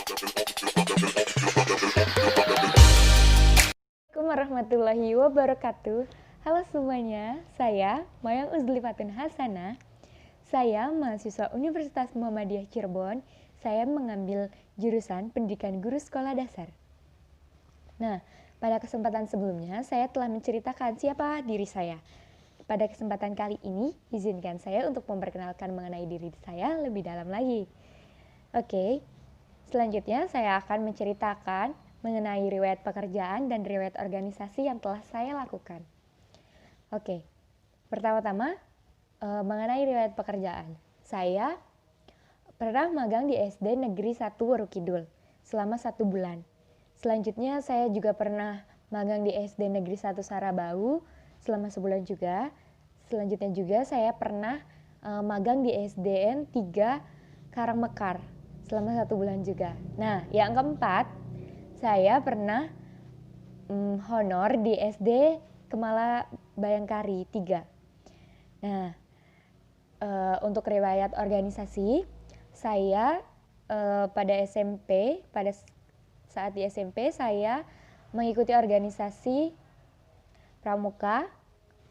Assalamualaikum warahmatullahi wabarakatuh. Halo semuanya, saya Mayang Uzlifatun Hasanah. Saya mahasiswa Universitas Muhammadiyah Cirebon. Saya mengambil jurusan Pendidikan Guru Sekolah Dasar. Nah, pada kesempatan sebelumnya saya telah menceritakan siapa diri saya. Pada kesempatan kali ini, izinkan saya untuk memperkenalkan mengenai diri saya lebih dalam lagi. Oke, selanjutnya saya akan menceritakan mengenai riwayat pekerjaan dan riwayat organisasi yang telah saya lakukan. Oke, pertama-tama mengenai riwayat pekerjaan. Saya pernah magang di SD Negeri 1 Worokidul selama 1 bulan. Selanjutnya saya juga pernah magang di SD Negeri 1 Sarabau selama sebulan juga. Selanjutnya juga saya pernah magang di SDN 3 Karangmekar selama 1 bulan juga. Nah, yang keempat, saya pernah honor di SD Kemala Bayangkari 3. Nah, untuk riwayat organisasi, saya pada SMP, pada saat di SMP saya mengikuti organisasi Pramuka,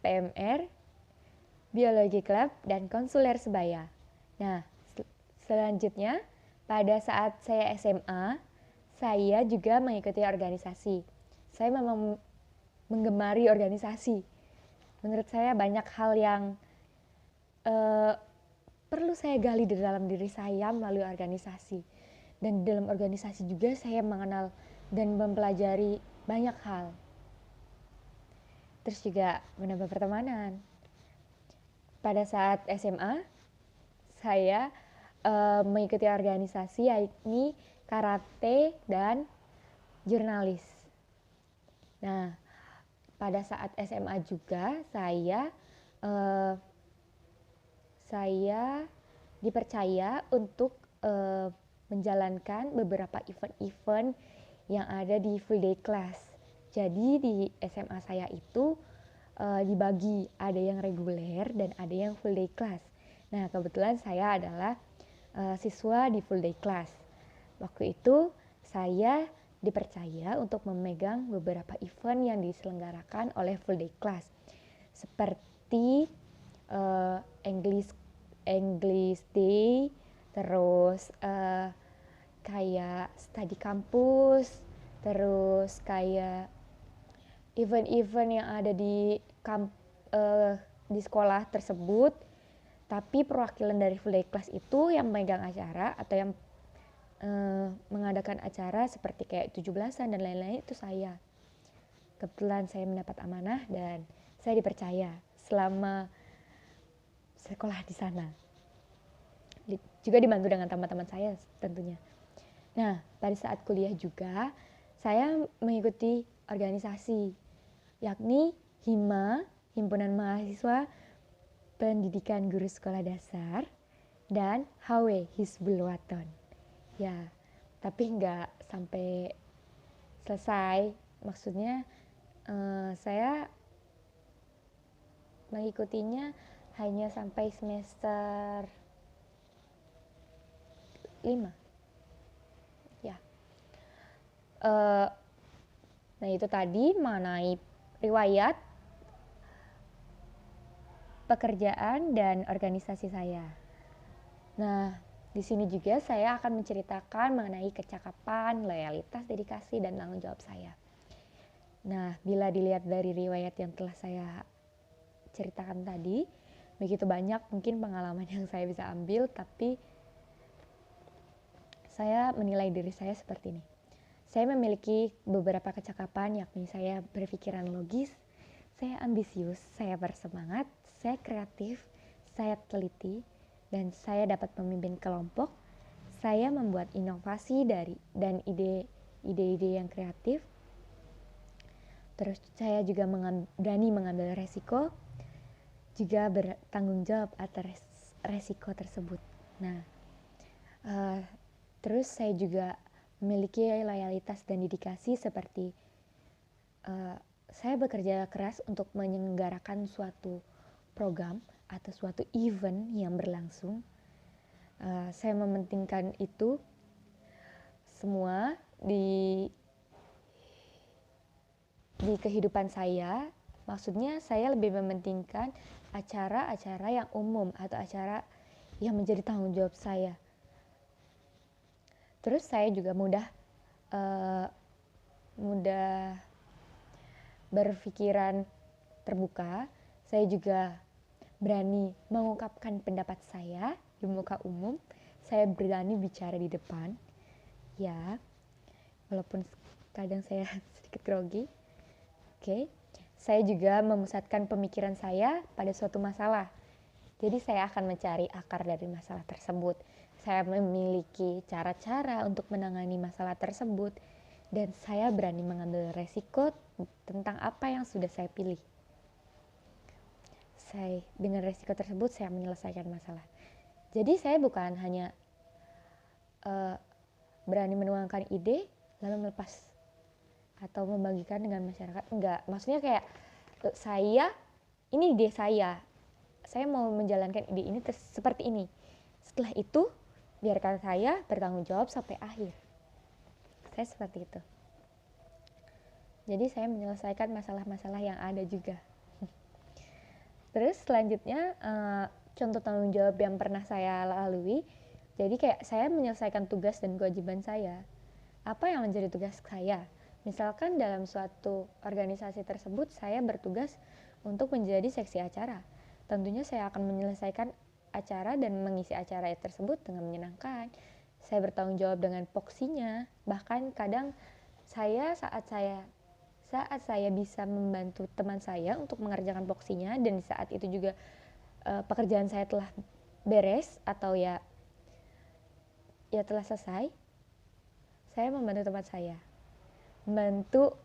PMR, Biologi Club, dan Konsuler Sebaya. Nah, selanjutnya pada saat saya SMA, saya juga mengikuti organisasi. Saya memang menggemari organisasi. Menurut saya banyak hal yang perlu saya gali di dalam diri saya melalui organisasi. Dan di dalam organisasi juga saya mengenal dan mempelajari banyak hal. Terus juga menambah pertemanan. Pada saat SMA, saya mengikuti organisasi yakni karate dan jurnalis. Nah, pada saat SMA juga saya dipercaya untuk menjalankan beberapa event-event yang ada di full day class. Jadi di SMA saya itu dibagi, ada yang reguler dan ada yang full day class. Nah, kebetulan saya adalah siswa di full day class. Waktu itu saya dipercaya untuk memegang beberapa event yang diselenggarakan oleh full day class. Seperti English Day, terus kayak study kampus, terus kayak event-event yang ada di sekolah tersebut. Tapi perwakilan dari full day class itu yang memegang acara atau yang mengadakan acara seperti kayak 17-an dan lain-lain itu saya. Kebetulan saya mendapat amanah dan saya dipercaya selama sekolah di sana. Juga dibantu dengan teman-teman saya tentunya. Nah, pada saat kuliah juga saya mengikuti organisasi yakni HIMA, Himpunan Mahasiswa Pendidikan Guru Sekolah Dasar, dan HW, Hizbul Waton. Ya, tapi nggak sampai selesai. Maksudnya saya mengikutinya hanya sampai semester 5. Ya. Nah, itu tadi mengenai riwayat pekerjaan dan organisasi saya. Nah, di sini juga saya akan menceritakan mengenai kecakapan, loyalitas, dedikasi, dan tanggung jawab saya. Nah, bila dilihat dari riwayat yang telah saya ceritakan tadi, begitu banyak mungkin pengalaman yang saya bisa ambil, tapi saya menilai diri saya seperti ini. Saya memiliki beberapa kecakapan, yakni saya berpikiran logis, saya ambisius, saya bersemangat, saya kreatif, saya teliti, dan saya dapat memimpin kelompok. Saya membuat inovasi dan ide-ide yang kreatif. Terus saya juga berani mengambil resiko, juga bertanggung jawab atas resiko tersebut. Nah, terus saya juga memiliki loyalitas dan dedikasi seperti saya bekerja keras untuk menyelenggarakan suatu program atau suatu event yang berlangsung. Saya mementingkan itu semua di kehidupan saya. Maksudnya saya lebih mementingkan acara-acara yang umum atau acara yang menjadi tanggung jawab saya. Terus saya juga mudah berpikiran terbuka. Saya juga berani mengungkapkan pendapat saya di muka umum. Saya berani bicara di depan. Ya, walaupun kadang saya sedikit grogi. Oke. Saya juga memusatkan pemikiran saya pada suatu masalah. Jadi saya akan mencari akar dari masalah tersebut. Saya memiliki cara-cara untuk menangani masalah tersebut. Dan saya berani mengambil resiko tentang apa yang sudah saya pilih. Dengan resiko tersebut saya menyelesaikan masalah. Jadi saya bukan hanya berani menuangkan ide lalu melepas atau membagikan dengan masyarakat. Enggak, maksudnya kayak ini ide saya mau menjalankan ide ini seperti ini. Setelah itu biarkan saya bertanggung jawab sampai akhir. Saya seperti itu. Jadi saya menyelesaikan masalah-masalah yang ada juga. Terus selanjutnya contoh tanggung jawab yang pernah saya lalui. Jadi kayak saya menyelesaikan tugas dan kewajiban saya. Apa yang menjadi tugas saya? Misalkan dalam suatu organisasi tersebut saya bertugas untuk menjadi seksi acara. Tentunya saya akan menyelesaikan acara dan mengisi acara tersebut dengan menyenangkan. Saya bertanggung jawab dengan poksinya. Bahkan kadang saat saya bisa membantu teman saya untuk mengerjakan poksinya, dan di saat itu juga pekerjaan saya telah beres atau ya telah selesai, saya membantu teman saya. Membantu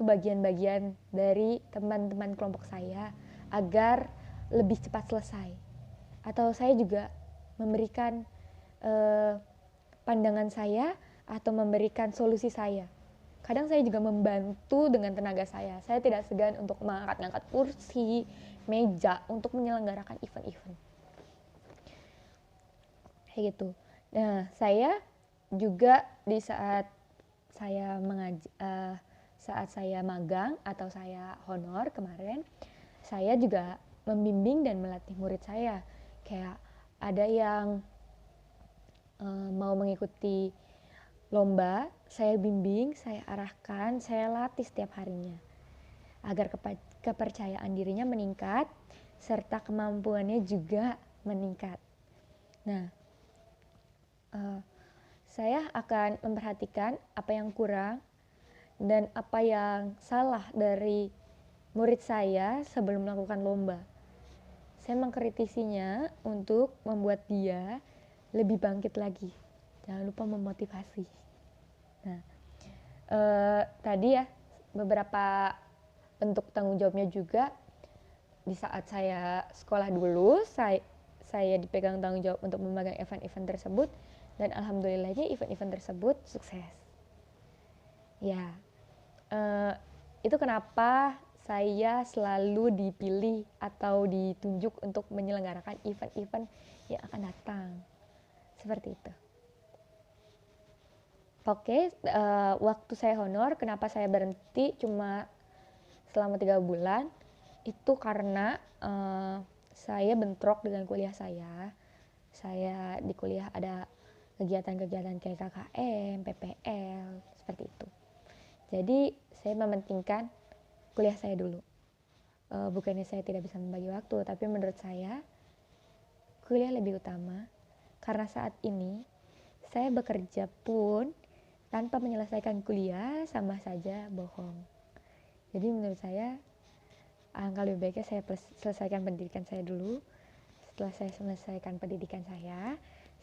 bagian-bagian dari teman-teman kelompok saya agar lebih cepat selesai. Atau saya juga memberikan pandangan saya atau memberikan solusi saya. Kadang saya juga membantu dengan tenaga saya. Saya tidak segan untuk mengangkat-angkat kursi, meja untuk menyelenggarakan event-event. Kayak gitu. Nah, saya juga di saat saya magang atau saya honor kemarin, saya juga membimbing dan melatih murid saya. Kayak ada yang mau mengikuti lomba, saya bimbing, saya arahkan, saya latih setiap harinya agar kepercayaan dirinya meningkat serta kemampuannya juga meningkat. Nah, saya akan memperhatikan apa yang kurang dan apa yang salah dari murid saya sebelum melakukan lomba. Saya mengkritisinya untuk membuat dia lebih bangkit lagi. Jangan lupa memotivasi. Nah, tadi ya beberapa bentuk tanggung jawabnya juga. Di saat saya sekolah dulu, saya dipegang tanggung jawab untuk memegang event-event tersebut, dan alhamdulillahnya event-event tersebut sukses. Ya, itu kenapa saya selalu dipilih atau ditunjuk untuk menyelenggarakan event-event yang akan datang. Seperti itu. Oke, waktu saya honor, kenapa saya berhenti cuma selama 3 bulan? Itu karena saya bentrok dengan kuliah saya. Saya di kuliah ada kegiatan-kegiatan kayak KKM, PPL, seperti itu. Jadi saya mementingkan kuliah saya dulu. Bukannya saya tidak bisa membagi waktu, tapi menurut saya kuliah lebih utama. Karena saat ini saya bekerja pun tanpa menyelesaikan kuliah sama saja bohong. Jadi menurut saya alangkah lebih baiknya saya selesaikan pendidikan saya dulu. Setelah saya selesaikan pendidikan saya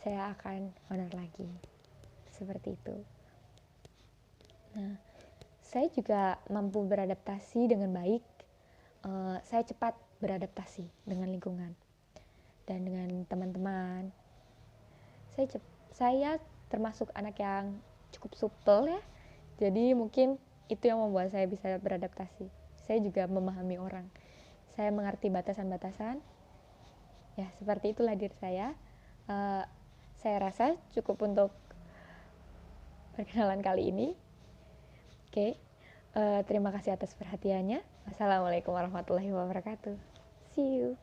akan honor lagi. Seperti itu. Nah, saya juga mampu beradaptasi dengan baik. Saya cepat beradaptasi dengan lingkungan dan dengan teman-teman. Saya termasuk anak yang cukup supel ya. Jadi mungkin itu yang membuat saya bisa beradaptasi. Saya juga memahami orang. Saya mengerti batasan-batasan. Ya, seperti itulah diri saya. Saya rasa cukup untuk perkenalan kali ini. Oke, terima kasih atas perhatiannya. Wassalamualaikum warahmatullahi wabarakatuh. See you.